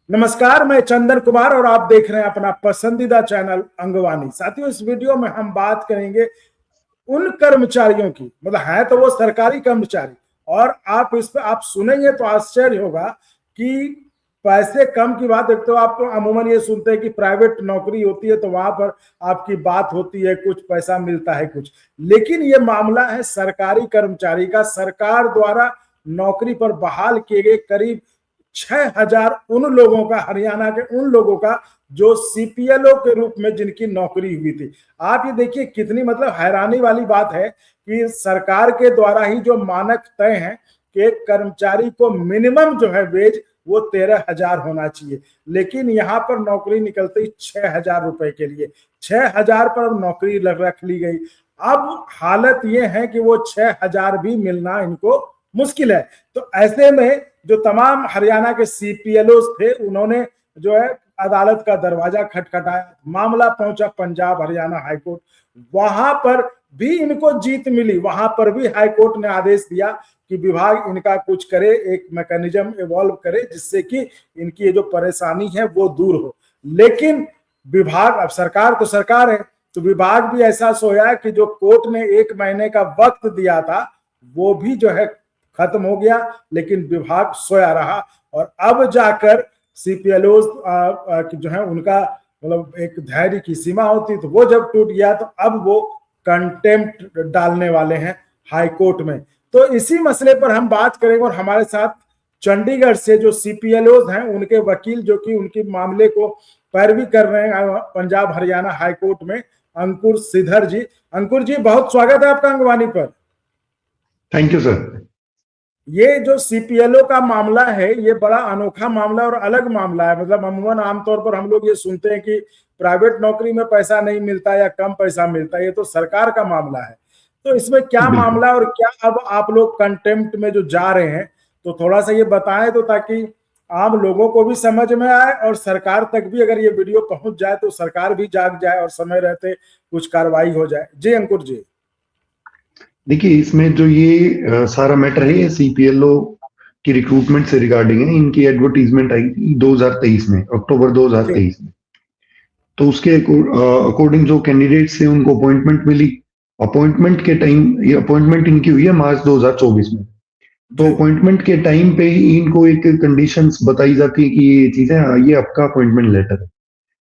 नमस्कार, मैं चंदन कुमार और आप देख रहे हैं अपना पसंदीदा चैनल अंगवानी। साथियों, इस वीडियो में हम बात करेंगे उन कर्मचारियों की, मतलब है तो वो सरकारी कर्मचारी, और आप इस पे आप सुनेंगे तो आश्चर्य होगा कि पैसे कम की बात। एक तो आप अमूमन ये सुनते हैं कि प्राइवेट नौकरी होती है तो वहां पर आपकी बात होती है, कुछ पैसा मिलता है कुछ, लेकिन ये मामला है सरकारी कर्मचारी का। सरकार द्वारा नौकरी पर बहाल किए गए करीब 6,000 उन लोगों का, हरियाणा के उन लोगों का जो सीपीएलओ के रूप में जिनकी नौकरी हुई थी। आप ये देखिए कितनी मतलब हैरानी वाली बात है कि सरकार के द्वारा ही जो मानक तय है कि एक कर्मचारी को मिनिमम जो है वेज वो 13,000 होना चाहिए, लेकिन यहाँ पर नौकरी निकलती 6,000 रुपए के लिए। 6,000 पर नौकरी रख ली गई। अब हालत ये है कि वो 6,000 भी मिलना इनको मुश्किल है। तो ऐसे में जो तमाम हरियाणा के सीपीएलओ थे, उन्होंने जो है अदालत का दरवाजा खटखटाया। मामला पहुंचा पंजाब हरियाणा हाईकोर्ट। वहां पर भी इनको जीत मिली। वहां पर भी हाईकोर्ट ने आदेश दिया कि विभाग इनका कुछ करे, एक मैकेनिज्म इवॉल्व करे जिससे कि इनकी ये जो परेशानी है वो दूर हो। लेकिन विभाग, अब सरकार तो सरकार है, तो विभाग भी ऐसा सोया कि जो कोर्ट ने 1 महीने का वक्त दिया था वो भी जो है खत्म हो गया, लेकिन विभाग सोया रहा। और अब जाकर सीपीएलओ जो है उनका मतलब एक धैर्य की सीमा होती, तो वो जब टूट गया तो अब वो कंटेम्प्ट डालने वाले हैं हाईकोर्ट में। तो इसी मसले पर हम बात करेंगे और हमारे साथ चंडीगढ़ से जो सीपीएलओ हैं उनके वकील, जो कि उनके मामले को पैरवी कर रहे हैं पंजाब हरियाणा हाईकोर्ट में, अंकुर सिद्धर जी। अंकुर जी, बहुत स्वागत है आपका अंगवानी पर। Thank you sir. ये जो सीपीएलओ का मामला है ये बड़ा अनोखा मामला और अलग मामला है। मतलब अमूमन आमतौर पर हम लोग ये सुनते हैं कि प्राइवेट नौकरी में पैसा नहीं मिलता या कम पैसा मिलता है, ये तो सरकार का मामला है। तो इसमें क्या मामला और क्या अब आप लोग कंटेम्प्ट में जो जा रहे हैं, तो थोड़ा सा ये बताएं तो ताकि आम लोगों को भी समझ में आए और सरकार तक भी अगर ये वीडियो पहुंच जाए तो सरकार भी जाग जाए और समय रहते कुछ कार्रवाई हो जाए। जी अंकुर जी। देखिए, इसमें जो ये सारा मैटर है ये सीपीएलओ की रिक्रूटमेंट से रिगार्डिंग है। इनकी एडवर्टीजमेंट आई थी 2023 में, अक्टूबर 2023 में। तो उसके अकॉर्डिंग जो कैंडिडेट्स थे उनको अपॉइंटमेंट मिली। अपॉइंटमेंट के टाइम, ये अपॉइंटमेंट इनकी हुई है मार्च 2024 में। तो अपॉइंटमेंट के टाइम पे ही इनको एक कंडीशंस बताई जाती है कि ये चीजें, ये आपका अपॉइंटमेंट लेटर है।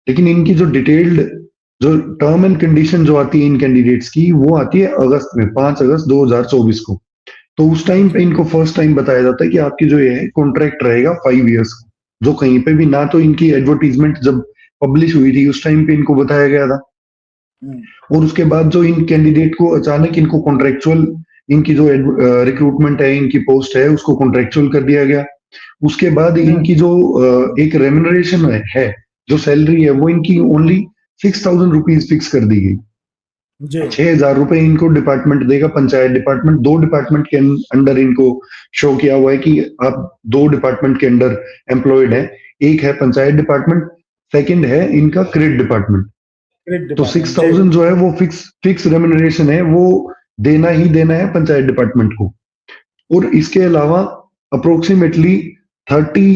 लेकिन इनकी जो डिटेल्ड जो टर्म एंड कंडीशन जो आती है इन कैंडिडेट्स की, वो आती है अगस्त में, 5 अगस्त 2024 को। तो उस टाइम पे इनको फर्स्ट टाइम बताया जाता है कि आपकी जो ये कॉन्ट्रैक्ट रहेगा 5 इयर्स का, जो कहीं पे भी ना तो इनकी एडवर्टीजमेंट जब पब्लिश हुई थी उस टाइम पे इनको बताया गया था, और उसके बाद जो इन कैंडिडेट को अचानक इनको कॉन्ट्रेक्चुअल, इनकी जो रिक्रूटमेंट है, इनकी पोस्ट है, उसको कॉन्ट्रेक्चुअल कर दिया गया। उसके बाद इनकी जो एक रेम्यूनरेशन है, जो सैलरी है, वो इनकी ओनली 6,000 रुपीज फिक्स कर दी गई। 6,000 रुपए इनको डिपार्टमेंट देगा, पंचायत डिपार्टमेंट। 2 डिपार्टमेंट के अंडर इनको शो किया हुआ है कि आप 2 डिपार्टमेंट के अंडर एम्प्लॉयड है। एक है पंचायत डिपार्टमेंट, सेकंड है इनका क्रेडिट डिपार्टमेंट। तो 6,000 जो है वो फिक्स रेम्यूनरेशन है, वो देना ही देना है पंचायत डिपार्टमेंट को। और इसके अलावा अप्रोक्सीमेटली 30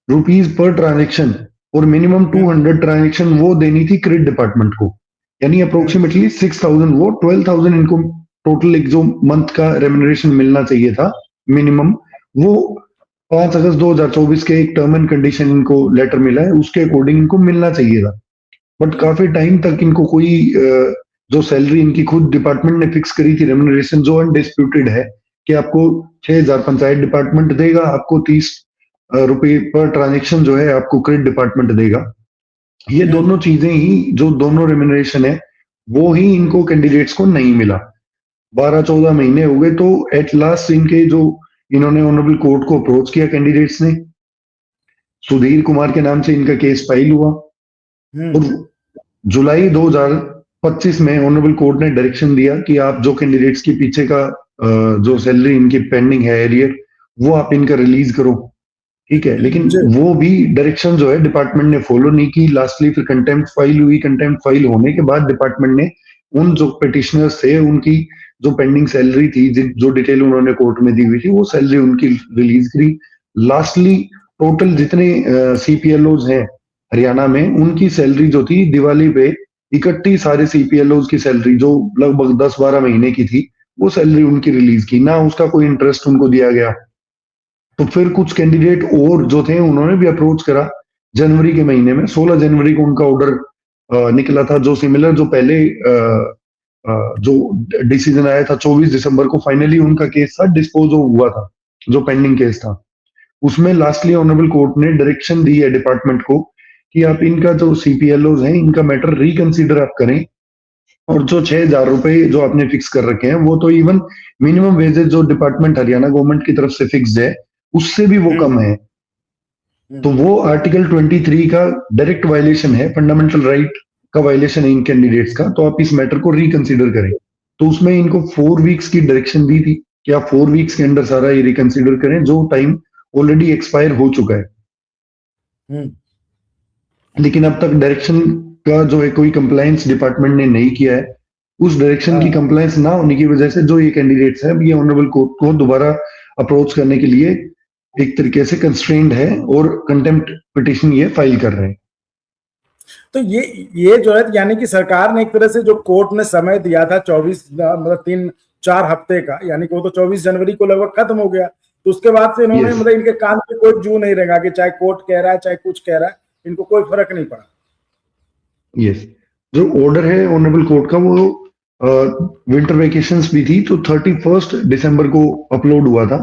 रुपीज पर ट्रांजेक्शन और मिनिमम 200 ट्रांजेक्शन वो देनी थी क्रेडिट डिपार्टमेंट को। यानी अप्रोक्सीमेटली 6,000, वो 12,000 इनको टोटल एक जो मंथ का रेम्यूनरेशन मिलना चाहिए था मिनिमम, वो 5 अगस्त 2024 के एक टर्म एंड कंडीशन इनको लेटर मिला है, उसके अकॉर्डिंग इनको मिलना चाहिए था। बट काफी टाइम तक इनको कोई जो सैलरी इनकी खुद डिपार्टमेंट ने फिक्स करी थी रेम्यूनरेशन, जो अनडिस्प्यूटेड है कि आपको 6,000 पंचायत डिपार्टमेंट देगा, आपको 30 रुपए पर ट्रांजेक्शन जो है आपको क्रेडिट डिपार्टमेंट देगा। ये दोनों चीजें ही, जो दोनों रेम्यूनरेशन है, वो ही इनको कैंडिडेट्स को नहीं मिला। 12-14 महीने हो गए, तो एट लास्ट इनके जो इन्होंने ऑनरेबल कोर्ट को अप्रोच किया कैंडिडेट्स ने। सुधीर कुमार के नाम से इनका केस फाइल हुआ और जुलाई 2025 में ऑनरेबल कोर्ट ने डायरेक्शन दिया कि आप जो कैंडिडेट्स के पीछे का जो सैलरी इनकी पेंडिंग है, एरियर, वो आप इनका रिलीज करो। ठीक है, लेकिन वो भी डायरेक्शन जो है डिपार्टमेंट ने फॉलो नहीं की। लास्टली फिर कंटेम्प्ट फाइल हुई। कंटेम्प्ट फाइल होने के बाद डिपार्टमेंट ने उन जो पिटिशनर्स थे उनकी जो पेंडिंग सैलरी थी, जो डिटेल उन्होंने कोर्ट में दी हुई थी, वो सैलरी उनकी रिलीज करी। लास्टली टोटल जितने सीपीएलओज हैं हरियाणा में, उनकी सैलरी जो थी दिवाली पे इकट्ठी सारे सीपीएलओज की सैलरी जो लगभग 10-12 महीने की थी, वो सैलरी उनकी रिलीज की, ना उसका कोई इंटरेस्ट उनको दिया गया। तो फिर कुछ कैंडिडेट और जो थे उन्होंने भी अप्रोच करा जनवरी के महीने में। 16 जनवरी को उनका ऑर्डर निकला था, जो सिमिलर जो पहले जो डिसीजन आया था 24 दिसंबर को, फाइनली उनका केस था डिस्पोज हुआ था, जो पेंडिंग केस था। उसमें लास्टली ऑनरेबल कोर्ट ने डायरेक्शन दी है डिपार्टमेंट को कि आप इनका जो सीपीएलओज हैं इनका मैटर रिकंसीडर आप करें, और जो 6,000 रुपए जो आपने फिक्स कर रखे हैं वो तो इवन मिनिमम वेजेस जो डिपार्टमेंट हरियाणा गवर्नमेंट की तरफ से फिक्स्ड है उससे भी वो कम है। तो वो आर्टिकल 23 का डायरेक्ट वायलेशन है, फंडामेंटल राइट का वायलेशन है इन कैंडिडेट्स का। तो आप इस मैटर को रिकंसीडर करें। तो उसमें इनको 4 वीक्स की डायरेक्शन दी थी कि आप 4 वीक्स के अंदर सारा ये रिकंसीडर करें, जो टाइम ऑलरेडी एक्सपायर हो चुका है। लेकिन अब तक डायरेक्शन का जो है कोई कंप्लायंस डिपार्टमेंट ने नहीं किया है। उस डायरेक्शन की कंप्लायंस ना होने की वजह से जो ये कैंडिडेट्स हैं ये ऑनरेबल कोर्ट को दोबारा अप्रोच करने के लिए एक तरीके से कंस्ट्रेंड है और कंटेम्प्ट पिटीशन ये फाइल कर रहे हैं। तो ये जो है यानी कि सरकार ने एक तरह से जो कोर्ट ने समय दिया था 24 मतलब 3-4 हफ्ते का, यानी कि वो तो 24 जनवरी को लगभग खत्म हो गया। तो उसके बाद से इन्होंने मतलब इनके कान पे कोई जू नहीं रहेगा कि चाहे कोर्ट कह रहा है चाहे कुछ कह रहा है, इनको कोई फर्क नहीं पड़ा। यस, जो ऑर्डर है ऑनरेबल कोर्ट का वो विंटर वेकेशंस भी थी, तो 31 दिसंबर को अपलोड हुआ था।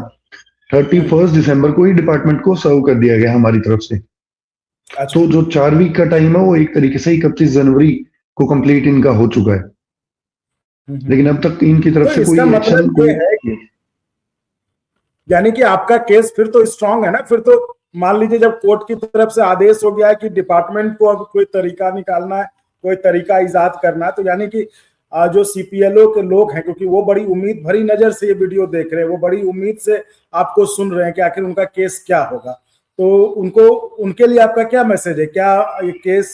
31 दिसंबर को ही डिपार्टमेंट को सर्व कर दिया गया हमारी तरफ से। अच्छा। तो जो 4 वीक का टाइम है वो एक तरीके से 31 जनवरी को कंप्लीट इनका हो चुका है, लेकिन अब तक इनकी तरफ से कोई एक्शन कोई, यानी कि आपका केस फिर तो स्ट्रांग है ना। फिर तो मान लीजिए जब कोर्ट की तरफ से आदेश हो गया है कि डिपार्टमेंट को अब कोई तरीका निकालना है, कोई तरीका इजाद करना है, तो यानी कि जो सीपीएलओ के लोग हैं, क्योंकि वो बड़ी उम्मीद भरी नजर से ये वीडियो देख रहे हैं, वो बड़ी उम्मीद से आपको सुन रहे हैं कि आखिर उनका केस क्या होगा। तो उनको उनके लिए आपका क्या मैसेज है? क्या ये केस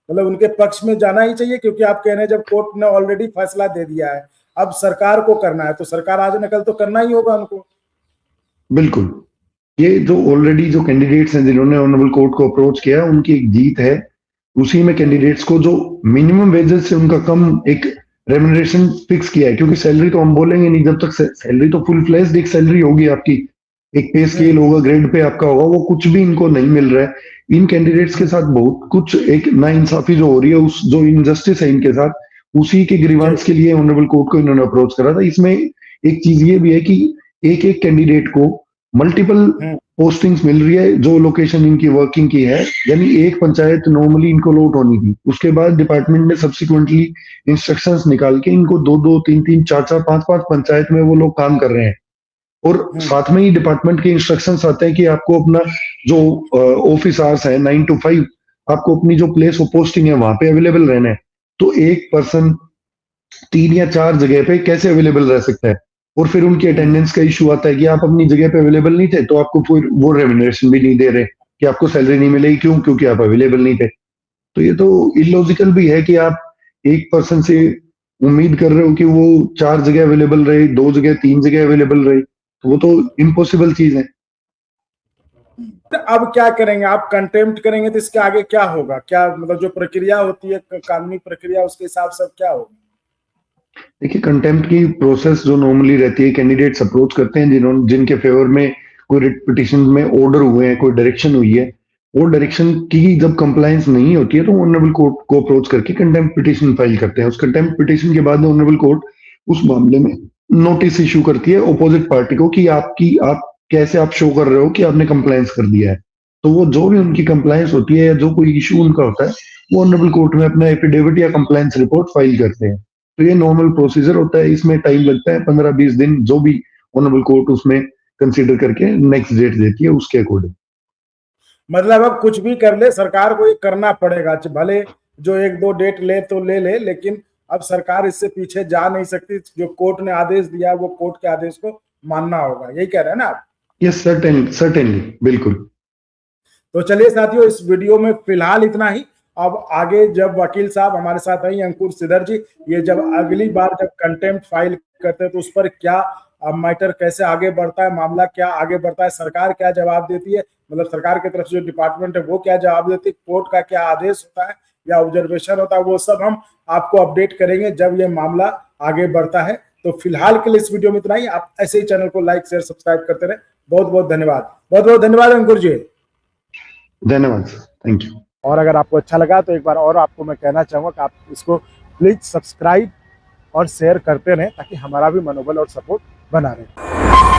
मतलब उनके पक्ष में जाना ही चाहिए? क्योंकि आप कह रहे हैं जब कोर्ट ने ऑलरेडी फैसला दे दिया है, अब सरकार को करना है, तो सरकार आज न कल तो करना ही होगा उनको। बिल्कुल, ये जो ऑलरेडी जो कैंडिडेट्स हैं जिन्होंने ऑनरेबल कोर्ट को अप्रोच किया उनकी एक जीत है। उसी में कैंडिडेट्स को जो मिनिमम वेजेस से उनका कम एक रेम्यूनरेशन फिक्स किया है, क्योंकि सैलरी तो हम बोलेंगे नहीं जब तक सैलरी तो फुल फ्लेज्ड एक सैलरी होगी आपकी, एक पे स्केल होगा, ग्रेड पे आपका होगा, वो कुछ भी इनको नहीं मिल रहा है। इन कैंडिडेट्स के साथ बहुत कुछ एक नाइंसाफी जो हो रही है, उस जो इनजस्टिस है इनके साथ, उसी के ग्रीवांस के लिए ऑनरेबल कोर्ट को इन्होंने अप्रोच करा था। इसमें एक चीज ये भी है कि एक एक कैंडिडेट को मल्टीपल पोस्टिंग्स मिल रही है जो लोकेशन इनकी वर्किंग की है, यानी एक पंचायत नॉर्मली इनको लॉट होनी थी, उसके बाद डिपार्टमेंट ने सब्सिक्वेंटली इंस्ट्रक्शंस निकाल के इनको 2-2, 3-3, 4-4, 5-5 पंचायत में वो लोग काम कर रहे हैं। और साथ में ही डिपार्टमेंट के इंस्ट्रक्शंस आते हैं कि आपको अपना जो ऑफिस आवर्स है 9 to 5, आपको अपनी जो प्लेस ऑफ पोस्टिंग है वहां पे अवेलेबल रहना है। तो एक पर्सन 3 या 4 जगह पे कैसे अवेलेबल रह सकता है? और फिर उनकी अटेंडेंस का इशू आता है कि आप अपनी जगह पे अवेलेबल नहीं थे, तो आपको फिर वो रेम्यूनरेशन भी नहीं दे रहे कि आपको सैलरी नहीं मिलेगी। क्यों? क्योंकि आप अवेलेबल नहीं थे। तो ये तो इलॉजिकल भी है कि आप एक पर्सन से उम्मीद कर रहे हो कि वो 4 जगह अवेलेबल रहे, 2 जगह, 3 जगह अवेलेबल रहे, तो वो तो इम्पॉसिबल चीज है। तो अब क्या करेंगे आप? कंटेम्प्ट करेंगे तो इसके आगे क्या होगा? क्या मतलब जो प्रक्रिया होती है कानूनी प्रक्रिया, उसके हिसाब से क्या होगा? देखिए, कंटेम्प्ट की प्रोसेस जो नॉर्मली रहती है, कैंडिडेट्स अप्रोच करते हैं जिनके फेवर में कोई रिट पिटिशन में ऑर्डर हुए हैं, कोई डायरेक्शन हुई है, वो डायरेक्शन की जब कंप्लायंस नहीं होती है तो ऑनरेबल कोर्ट को अप्रोच करके कंटेम्प्ट पिटिशन फाइल करते हैं। उस कंटेम्प्ट पिटिशन के बाद ऑनरेबल कोर्ट उस मामले में नोटिस इशू करती है ऑपोजिट पार्टी को कि आप कैसे आप शो कर रहे हो कि आपने कंप्लायंस कर दिया है। तो वो जो भी उनकी कंप्लायंस होती है या जो कोई इशू उनका होता है, वो ऑनरेबल कोर्ट में अपना एफिडेविट या कंप्लायंस रिपोर्ट फाइल करते हैं। तो ये नॉर्मल प्रोसीजर होता है, इसमें टाइम लगता है 15-20 दिन, जो भी ऑनरेबल कोर्ट उसमें कंसीडर करके नेक्स्ट डेट देती है उसके अकॉर्डिंग। मतलब अब कुछ भी कर ले सरकार को ये करना पड़ेगा, भले जो 1-2 डेट ले तो ले ले, लेकिन अब सरकार इससे पीछे जा नहीं सकती। जो कोर्ट ने आदेश दिया वो कोर्ट के आदेश को मानना होगा, यही कह रहे हैं ना आप? यस, सर्टेनली, बिल्कुल। तो चलिए साथियों, इस वीडियो में फिलहाल इतना ही। अब आगे जब वकील साहब हमारे साथ हैं अंकुर सिदर जी, ये जब अगली बार जब कंटेम्प्ट फाइल करते हैं तो उस पर क्या अब मैटर कैसे आगे बढ़ता है, मामला क्या आगे बढ़ता है, सरकार क्या जवाब देती है, मतलब सरकार की तरफ से जो डिपार्टमेंट है वो क्या जवाब देती है, कोर्ट का क्या आदेश होता है या ऑब्जर्वेशन होता है, वो सब हम आपको अपडेट करेंगे जब ये मामला आगे बढ़ता है। तो फिलहाल के लिए इस वीडियो में इतना ही। आप ऐसे ही चैनल को लाइक शेयर सब्सक्राइब करते रहे। बहुत बहुत धन्यवाद, बहुत बहुत धन्यवाद अंकुर जी। धन्यवाद, थैंक यू। और अगर आपको अच्छा लगा तो एक बार और आपको मैं कहना चाहूंगा कि आप इसको प्लीज सब्सक्राइब और शेयर करते रहें ताकि हमारा भी मनोबल और सपोर्ट बना रहे।